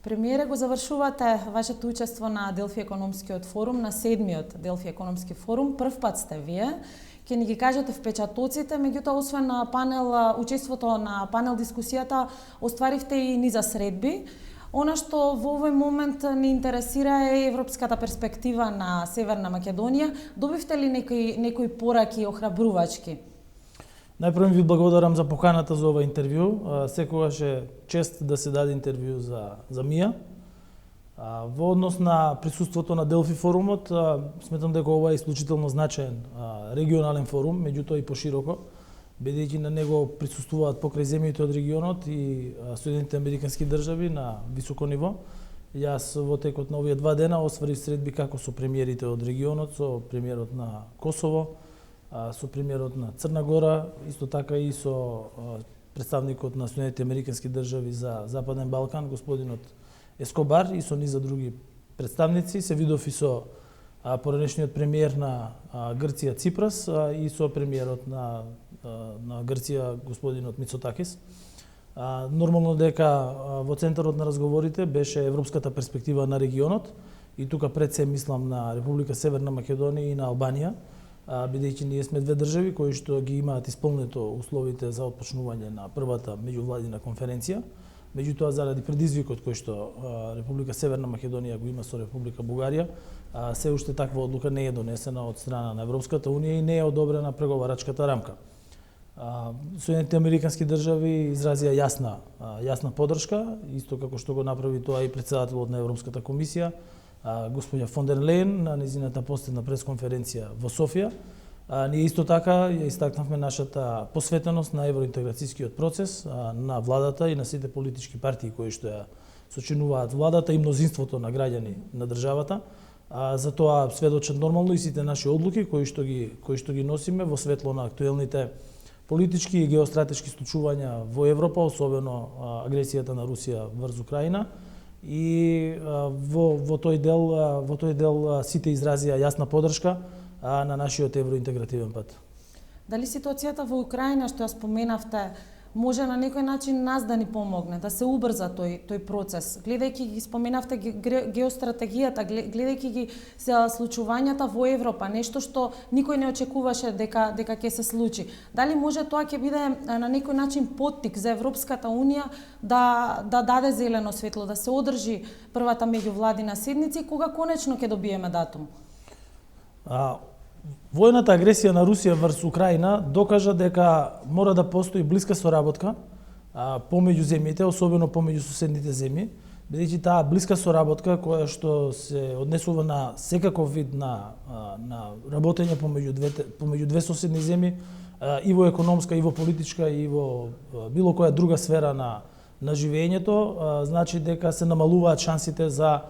Премиере, го завршувате вашето учество на Делфи економскиот форум, на 7-миот Делфи економски форум. Прв пат сте вие. Ќе ни ги кажете впечатоците, меѓутоа освен на панел, учеството на панел дискусијата, остваривте и низа средби. Она што во овој момент ни интересира е европската перспектива на Северна Македонија. Добивте ли некои пораки охрабрувачки? Најпрво ви благодарам за поканата за ова интервју. Секогаш е чест да се даде интервју за мија. Во однос на присуството на Делфи форумот, сметам дека ова е исклучително значаен регионален форум, меѓутоа и пошироко, бидејќи на него присуствуваат покрај земјите од регионот и Соединетите американски држави на високо ниво. Јас во текот на овие 2 дена осварив средби како со премиерите од регионот, со премиерот на Косово, со премиерот на Црна Гора, исто така и со представникот на Соединетите американски држави за Западен Балкан, господинот Ескобар, и со низа други представници. Се видов и со поранешниот премиер на Грција Ципрас и со премиерот на Грција господинот Мицотакис. Нормално дека во центарот на разговорите беше европската перспектива на регионот и тука пред се мислам на Република Северна Македонија и на Албанија, бидејќи ние сме две држави кои што ги имаат исполнето условите за отпочнување на првата меѓувладина конференција. Меѓутоа, заради предизвикот кој што Република Северна Македонија го има со Република Бугарија, се уште таква одлука не е донесена од страна на Европската Унија и не е одобрена преговарачката рамка. Соединетите американски држави изразија јасна поддршка, исто како што го направи тоа и претседателот на Европската комисија, господја фон дер Лејен, на незината последна пресконференција во Софија. Ние исто така ја истакнавме нашата посветеност на евроинтеграцијскиот процес на владата и на сите политички партии кои што ја сочинуваат владата и мнозинството на граѓани на државата. За тоа сведочат нормално и сите наши одлуки кои што ги носиме во светло на актуелните политички и геостратешки случувања во Европа, особено агресијата на Русија врз Украина. И во тој дел сите изразија јасна поддршка на нашиот евроинтегративен пат. Дали ситуацијата во Украина што ја споменавте може на некој начин нас да ни помогне, да се убрза тој процес? Гледајќи ги споменавте геостратегијата, гледајќи ги случувањата во Европа, нешто што никој не очекуваше дека ќе се случи. Дали може тоа ќе биде на некој начин поттик за Европската Унија да даде зелено светло, да се одржи првата меѓувладина седница и кога конечно ќе добиеме датум? Војната агресија на Русија врз Украина докажа дека мора да постои блиска соработка помеѓу земјите, особено помеѓу соседните земји, бидејќи таа блиска соработка која што се однесува на секаков вид на работење помеѓу две соседни земји, и во економска, и во политичка, и во било која друга сфера на живењето, значи дека се намалуваат шансите за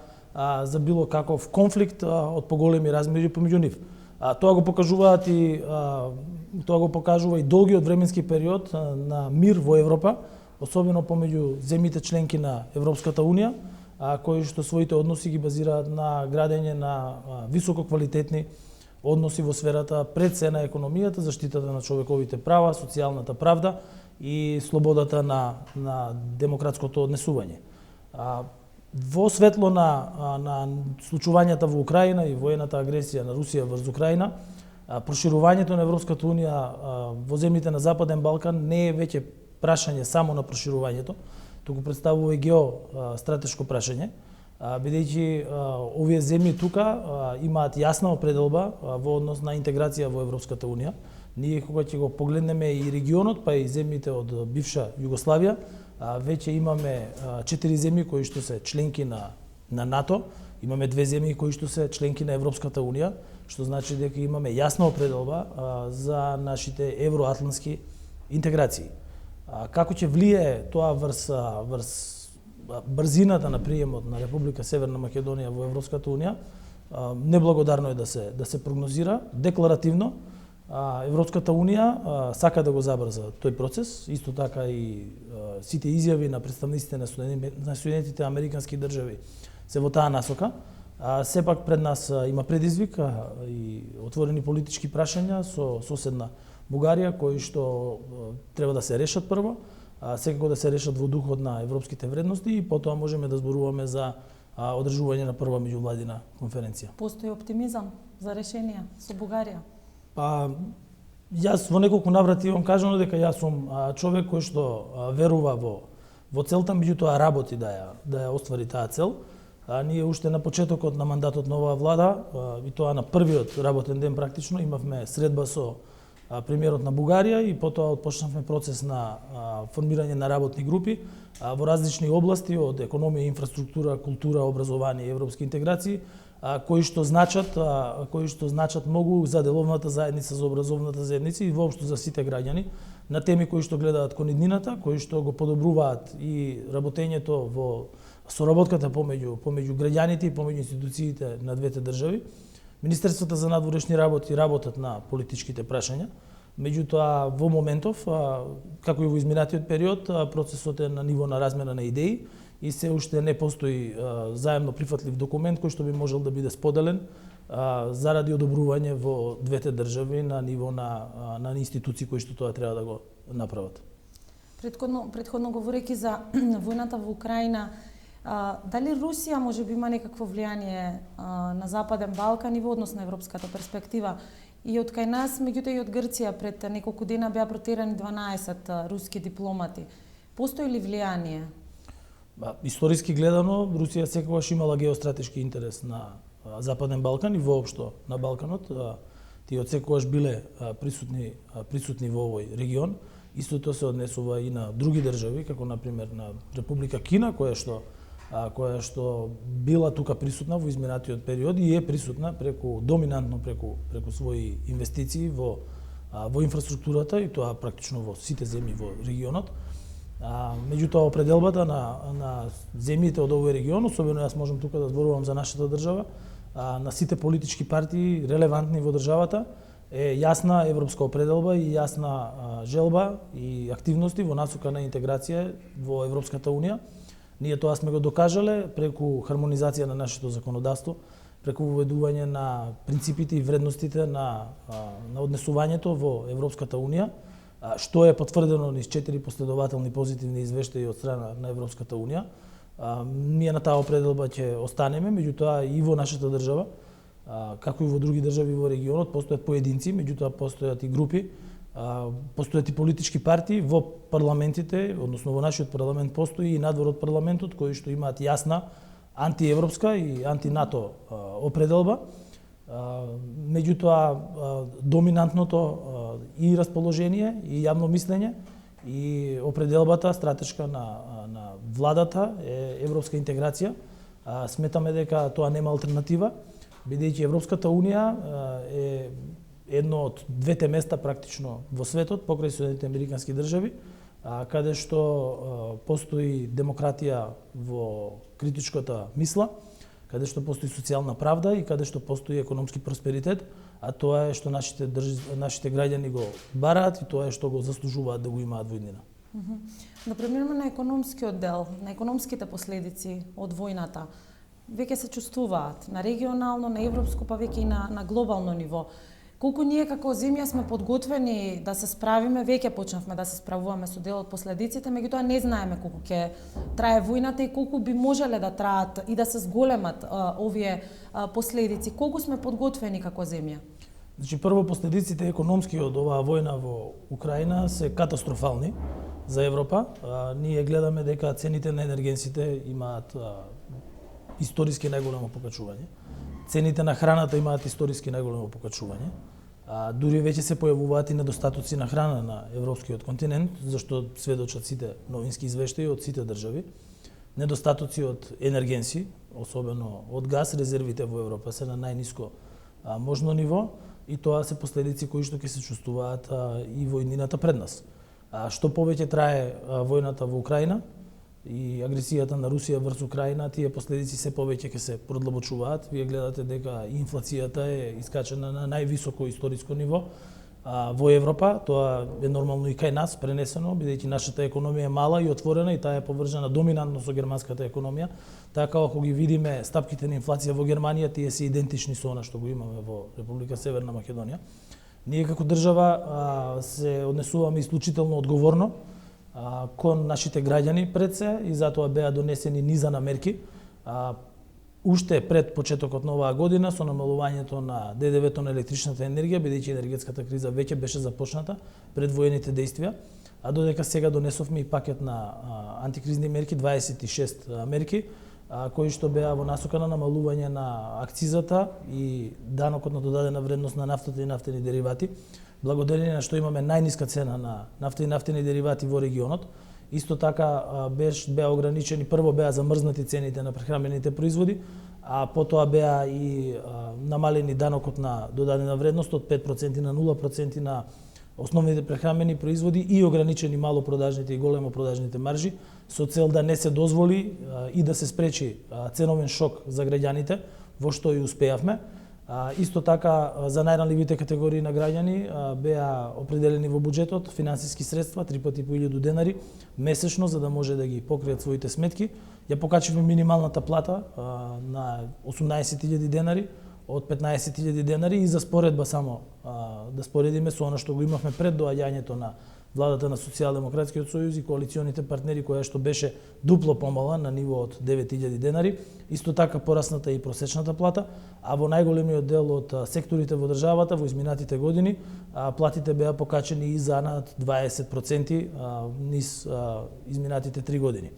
било каков конфликт од поголеми размери помеѓу нив. Тоа го покажува и долгиот временски период на мир во Европа, особено помеѓу земјите членки на Европската Унија, кои што своите односи ги базираат на градење на високо квалитетни односи во сферата пред се на економијата, заштитата на човековите права, социјалната правда и слободата на демократското однесување. Во светло на случувањата во Украина и воената агресија на Русија врз Украина, проширувањето на Европската Унија во земјите на Западен Балкан не е веќе прашање само на проширувањето, туку представува и геостратешко прашање, бидејќи овие земји тука имаат јасна определба во однос на интеграција во Европската Унија. Ние кога ќе го погледнеме и регионот, па и земјите од бивша Југославија, веќе имаме 4 земји кои што се членки на НАТО, имаме 2 земји кои што се членки на Европската Унија, што значи дека имаме јасна определба за нашите евроатлантски интеграции. Како ќе влие тоа врз брзината на приемот на Република Северна Македонија во Европската Унија, неблагодарно е да се прогнозира. Декларативно Европската Унија сака да го забрза тој процес, исто така и сите изјави на представниците на Соединетите американски држави се во таа насока. Сепак пред нас има предизвик и отворени политички прашања со соседна Бугарија, кои што треба да се решат прво, секако да се решат во духот на европските вредности и потоа можеме да зборуваме за одржување на прва меѓувладина конференција. Постои оптимизам за решенија со Бугарија? Јас во неколку наврати имам кажано дека јас сум човек кој што верува во целта, меѓутоа работи да ја оствари таа цел. Ние уште на почетокот на мандатот на оваа влада, и тоа на првиот работен ден практично, имавме средба со премиерот на Бугарија и потоа отпочнавме процес на формирање на работни групи во различни области од економија, инфраструктура, култура, образование и европски интеграции, кои што значат многу за деловната заедница, за образовната заедница и воопшто за сите граѓани на теми кои што гледаат кон иднината, кои што го подобруваат и работењето во соработката помеѓу граѓаните и помеѓу институциите на двете држави. Министерствата за надворешни работи работат на политичките прашања, меѓутоа во моментов, како и во изминатиот период, процесот е на ниво на размена на идеи и се уште не постои заемно прифатлив документ кој што би можел да биде споделен заради одобрување во двете држави на ниво на институции кои што тоа треба да го направат. Претходно говорејќи за војната во Украина, дали Русија може би има некакво влијание на Западен Балкан и во однос на европската перспектива? И од кај нас, меѓутоа и од Грција, пред неколку дена беа протерани 12 руски дипломати. Постои ли влијание? Историски гледано, Русија секогаш имала геостратешки интерес на Западен Балкан и воопшто на Балканот. Тие од секогаш биле присутни во овој регион. Истото се однесува и на други држави, како например на Република Кина, која што била тука присутна во изминатиот период и е присутна доминантно преку своји инвестиции во инфраструктурата и тоа практично во сите земји во регионот. Меѓутоа определбата на земјите од овој регион, особено јас можам тука да зборувам за нашата држава, на сите политички партии релевантни во државата, е јасна европска определба и јасна желба и активности во насока на интеграција во Европската унија. Ние тоа сме го докажале преку хармонизација на нашето законодавство, преку воведување на принципите и вредностите на однесувањето во Европската унија, што е потврдено низ 4 последователни позитивни извештаи од страна на Европската унија. Ние на таа определба ќе останеме, меѓутоа и во нашата држава, како и во други држави во регионот, постојат поединци, меѓутоа постојат и групи, постојат и политички партии во парламентите, односно во нашиот парламент постои и надвор од парламентот, кои што имаат јасна антиевропска и антинато определба. Меѓутоа, доминантното и расположение, и јавно мислење, и определбата стратешка на владата е европска интеграција. Сметаме дека тоа нема алтернатива, бидејќи Европската унија е едно од двете места практично во светот, покрај Соединетите американски држави, каде што постои демократија во критичката мисла, каде што постои социјална правда и каде што постои економски просперитет, а тоа е што нашите граѓани го бараат и тоа е што го заслужуваат да го имаат во иднина. Да преминеме на економскиот дел, на економските последици од војната. Веќе се чувствуваат на регионално, на европско, па веќе и на глобално ниво. Колку ние како земја сме подготвени да се справиме, веќе почнавме да се справуваме со дел од последиците, меѓутоа не знаеме колку ќе трае војната и колку би можеле да траат и да се зголемат овие последици. Колку сме подготвени како земја? Значи, прво, последиците економски од оваа војна во Украина се катастрофални за Европа. Ние гледаме дека цените на енергенсите имаат историски најголемо покачување. Цените на храната имаат историски најголемо покачување. Дури веќе се појавуваат и недостатоци на храна на европскиот континент, зашто сведочат сите новински извештаи од сите држави. Недостатоци од енергенси, особено од газ, резервите во Европа се на најниско можно ниво и тоа се последици кои што ќе се чувствуваат и во иднината пред нас. Што повеќе трае војната во Украина и агресијата на Русија врз Украина, тие последици се повеќе ќе се продлабочуваат. Вие гледате дека инфлацијата е искачена на највисоко историско ниво во Европа. Тоа е нормално и кај нас пренесено, бидејќи нашата економија е мала и отворена и таа е поврзана доминантно со германската економија. Така ако ги видиме стапките на инфлација во Германија, тие се идентични со она што го имаме во Република Северна Македонија. Ние како држава се однесуваме исклучително одговорно кон нашите граѓани пред се и затоа беа донесени низа на мерки. Уште пред почетокот на оваа година со намалувањето на ДДВ-то на електричната енергија, бидејќи енергетската криза веќе беше започната пред воените дејствија, а додека сега донесовме и пакет на антикризни мерки, 26 мерки, кои што беа во насока на намалување на акцизата и данокот на додадена вредност на нафтата и нафтени деривати, благодарение на што имаме најниска цена на нафта и нафтени деривати во регионот. Исто така беа ограничени, прво беа замрзнати цените на прехранбените производи, а потоа беа и намалени данокот на додадена вредност од 5% на 0% на основните прехранбени производи и ограничени малопродажните и големопродажните маржи со цел да не се дозволи и да се спречи ценовен шок за граѓаните, во што и успеавме. Исто така за најранливите категории на граѓани беа определени во буџетот финансиски средства 3 пати по 1000 денари месечно за да може да ги покријат своите сметки. Ја покачивме минималната плата на 18.000 денари од 15.000 денари и за споредба само да споредиме со она што го имавме пред доаѓањето на владата на Социјалдемократскиот сојуз и коалиционите партнери, која што беше дупло помала на ниво од 9.000 денари. Исто така порасната и просечната плата, а во најголемиот дел од секторите во државата во изминатите години платите беа покачени и за над 20% низ изминатите 3 години.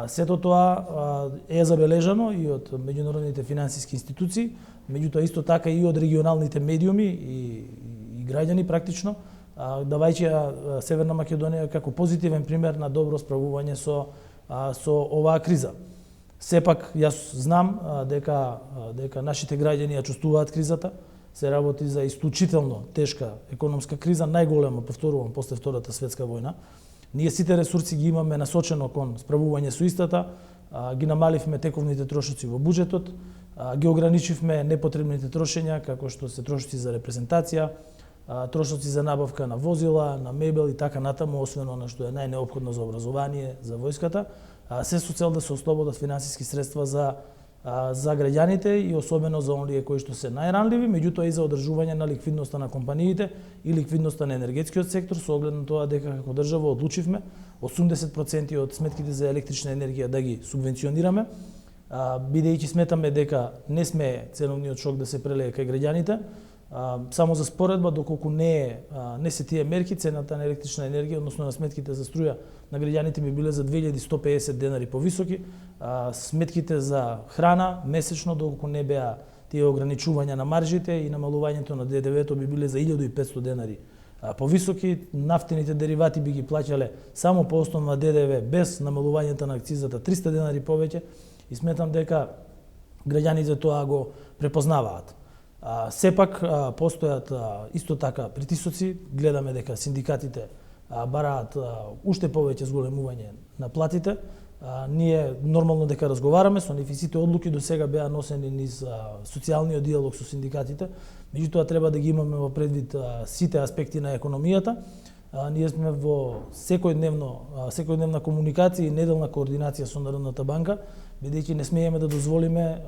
Сето тоа е забележано и од меѓународните финансиски институции, меѓутоа исто така и од регионалните медиуми и граѓани практично, давајќи Северна Македонија како позитивен пример на добро справување со оваа криза. Сепак јас знам дека нашите граѓани ја чувствуваат кризата, се работи за исклучително тешка економска криза, најголема, повторувам, после Втората светска војна. Ние сите ресурси ги имаме насочено кон справување со истата, ги намаливме тековните трошоци во буџетот, ги ограничивме непотребните трошења, како што се трошоци за репрезентација, трошоци за набавка на возила, на мебел и така натаму, освен она што е најнеопходно за образование, за војската, се со цел да се ослободат финансиски средства за граѓаните и особено за оние кои што се најранливи, меѓутоа и за одржување на ликвидноста на компаниите и ликвидноста на енергетскиот сектор, со оглед на тоа дека како држава одлучивме 80% од сметките за електрична енергија да ги субвенционираме, бидејќи сметаме дека не сме ценовниот шок да се прелее кај граѓаните. Само за споредба, доколку не се тие мерки, цената на електрична енергија, односно на сметките за струја на граѓаните би биле за 2150 денари повисоки, сметките за храна месечно, доколку не беа тие ограничувања на маржите и намалувањето на ДДВ-то би биле за 1500 денари повисоки, нафтените деривати би ги плаќале само по основа на ДДВ без намалувањето на акцизата 300 денари повеќе и сметам дека граѓаните тоа го препознаваат. Сепак постојат исто така притисоци, гледаме дека синдикатите бараат уште повеќе зголемување на платите. Ние нормално дека разговараме со нив и сите одлуки до сега беа носени низ социјалниот диалог со синдикатите, меѓутоа треба да ги имаме во предвид сите аспекти на економијата. Ние сме во секојдневна комуникација и неделна координација со Народната банка, бидејќи не смееме да дозволиме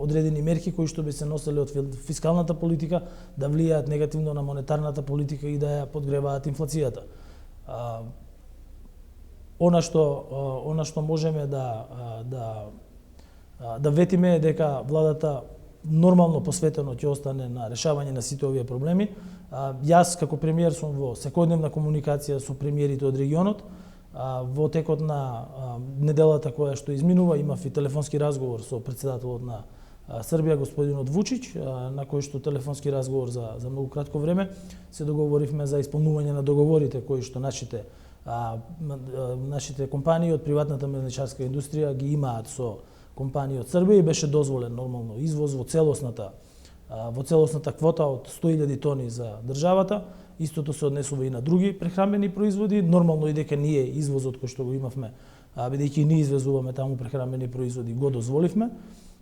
одредени мерки кои што би се носеле од фискалната политика да влијаат негативно на монетарната политика и да ја подгреваат инфлацијата. Она што можеме да ветиме е дека владата нормално посветено ќе остане на решавање на сите овие проблеми. Јас како премиер сум во секојдневна комуникација со премиерите од регионот. Во текот на неделата која што изминува имав и телефонски разговор со председателот на Србија господинот Вучич, на кој што телефонски разговор за многу кратко време се договоривме за исполнување на договорите кои што нашите компании од приватната мелничарска индустрија ги имаат со компании од Србија и беше дозволен нормално извоз во целосната квота од 100.000 тони за државата. Истото се однесува и на други прехранбени производи, нормално и дека ние извозот кој што го имавме, бидејќи ние извезуваме таму прехранбени производи, го дозволивме.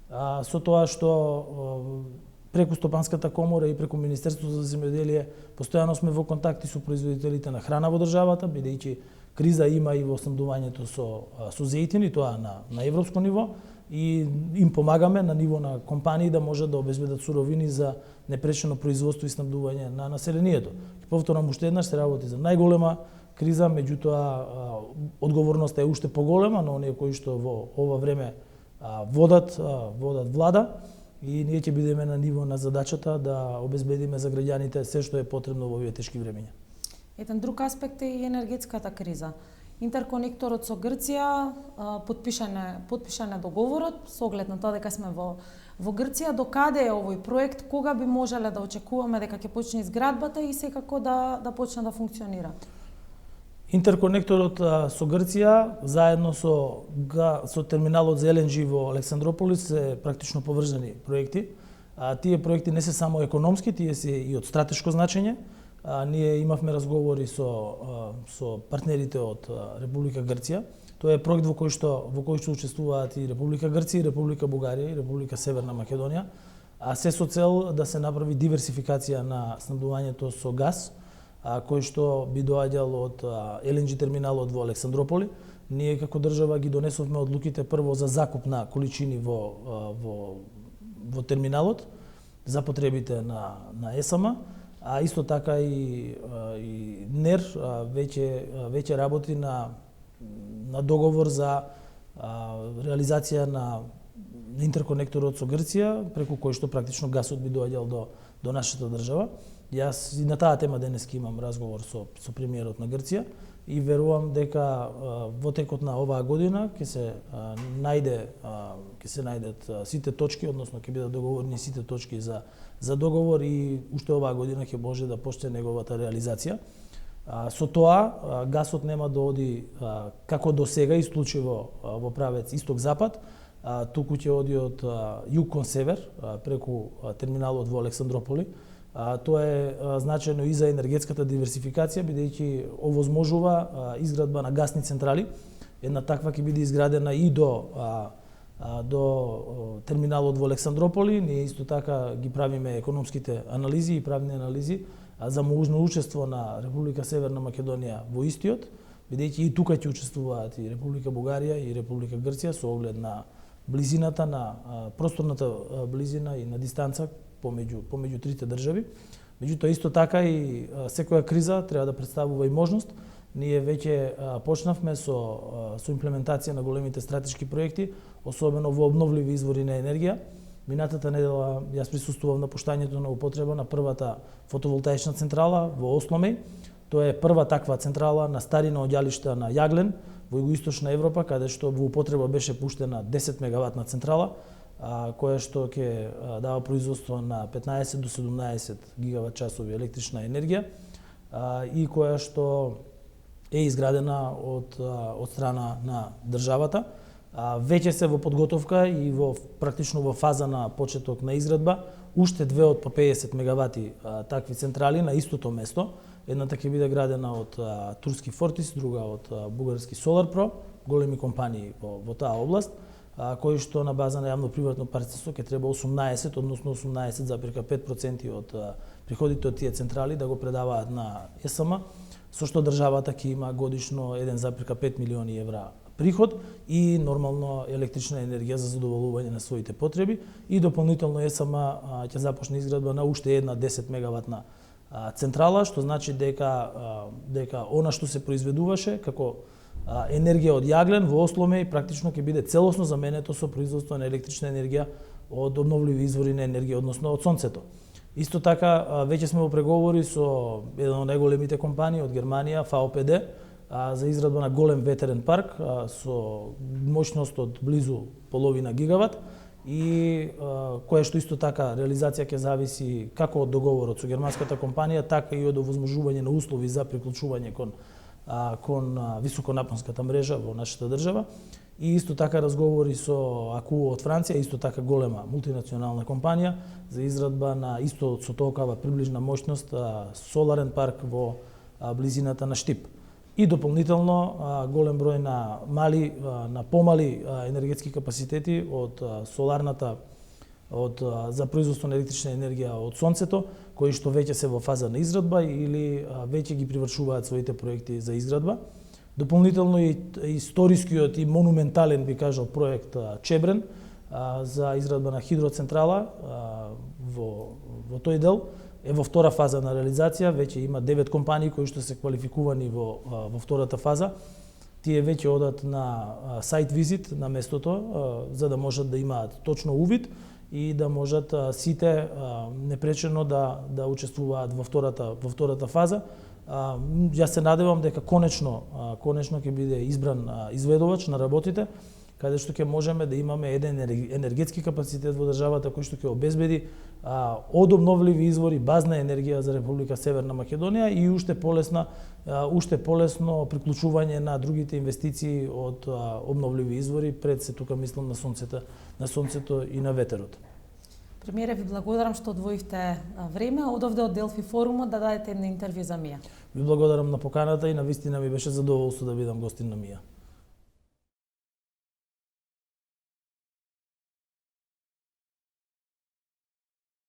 Со тоа што преку Стопанската комора и преку Министерството за земјоделие постојано сме во контакти со производителите на храна во државата, бидејќи криза има и во снабдувањето со зејтин и тоа на европско ниво и им помагаме на ниво на компании да можат да обезбедат суровини за непречено производство и снабдување на населението. И повторам уште еднаш, се работи за најголема криза, меѓутоа одговорноста е уште поголема на оние кои што во ова време водат влада и ние ќе бидеме на ниво на задачата да обезбедиме за граѓаните се што е потребно во овие тешки времиња. Еден друг аспект е и енергетската криза. Интерконекторот со Грција потпишан е договорот со оглед на тоа дека сме во Грција. До каде е овој проект? Кога би можеле да очекуваме дека ќе почне изградбата и секако да почне да функционира? Интерконекторот со Грција заедно со терминалот за ЛНГ во Александрополис се практично поврзани проекти. Тие проекти не се само економски, тие се и од стратешко значење. Ние имавме разговори со партнерите од Република Грција. Тоа е проект во кој што учествуваат и Република Грција, и Република Бугарија, и Република Северна Македонија, а се со цел да се направи диверсификација на снабдувањето со газ, кој што би доаѓал од ЛНГ терминалот во Александрополи. Ние како држава ги донесовме одлуките прво за закуп на количини во терминалот за потребите на ЕСМ, а исто така и НЕР веќе работи на договор за реализација на интерконекторот со Грција, преку кој што практично гасот би доаѓал до нашата држава. Јас и на таа тема денеска имам разговор со премиерот на Грција и верувам дека во текот на оваа година ќе се најдат сите точки, односно ќе бидат договорени сите точки за договор и уште оваа година ќе може да почне неговата реализација. Со тоа гасот нема да оди како до сега исклучиво во правец исток-запад, туку ќе оди од југ кон север преку терминалот во Александрополи. Тоа е значајно и за енергетската диверсификација, бидејќи овозможува изградба на гасни централи. Една таква ќе биде изградена и до терминалот во Александрополи. Ние исто така ги правиме економските анализи и правни анализи за можно учество на Република Северна Македонија во истиот, бидејќи и тука ќе учествуваат и Република Бугарија и Република Грција со оглед на близината, на просторната близина и на дистанца помеѓу трите држави. Меѓутоа исто така и секоја криза треба да представува и можност. Ние веќе почнавме со имплементација на големите стратешки проекти, особено во обновливи извори на енергија. Минатата недела јас присуствував на пуштањето на употреба на првата фотоволтаична централа во Осломеј. Тоа е прва таква централа на старина одјалишта на јаглен во југоисточна Европа, каде што во употреба беше пуштена 10 мегаватна централа, која што ќе дава производство на 15 до 17 гигават часови електрична енергија и која што е изградена од страна на државата. Веќе се во подготовка и практично во фаза на почеток на изградба уште две од по 50 мегавати такви централи на истото место. Едната ќе биде градена од турски Фортис, друга од бугарски Solarpro, големи компании во таа област, кои што на база на јавно-приватно партнерство ќе треба 18, односно 18,5% од приходите од тие централи да го предаваат на ЕСМ, со што државата ќе има годишно 1,5 милиони евра приход и нормално електрична енергија за задоволување на своите потреби и дополнително ЕСМ ќе започне изградба на уште една 10 мегаватна централа, што значи дека она што се произведуваше како енергија од јаглен во Осломеј практично ќе биде целосно заменето со производство на електрична енергија од обновливи извори на енергија, односно од сонцето. Исто така веќе сме во преговори со еден од најголемите компании од Германија, VPD, за изградба на голем ветерен парк со моќност од близу половина гигават и која што исто така реализација ќе зависи како од договорот со германската компанија, така и од овозможување на услови за приклучување кон високонапонската мрежа во нашата држава. И исто така разговори со АКУ од Франција, исто така голема мултинационална компанија за изградба на исто со толкова приближна моќност соларен парк во близината на Штип. И дополнително голем број на помали енергетски капацитети од соларната за производство на електрична енергија од сонцето, кои што веќе се во фаза на изградба или веќе ги привршуваат своите проекти за изградба. Дополнително и историскиот и монументален, би кажал, проект Чебрен за изградба на хидроцентрала во тој дел, е во втора фаза на реализација, веќе има 9 компании кои што се квалификувани во втората фаза. Тие веќе одат на сайт визит на местото, за да можат да имаат точно увид и да можат сите непречено да учествуваат во втората фаза. Јас се надевам дека конечно ќе биде избран изведувач на работите, каде што ќе можеме да имаме еден енергетски капацитет во државата кој што ќе обезбеди од обновливи извори базна енергија за Република Северна Македонија и уште полесно приклучување на другите инвестиции од обновливи извори, пред се тука мислам на сонцето и на ветерот. Премиере, ви благодарам што одвоивте време одовде од Делфи форумот да дадете една интервју за МИА. Ви благодарам на поканата и навистина ми беше задоволство да бидам гостин на МИА.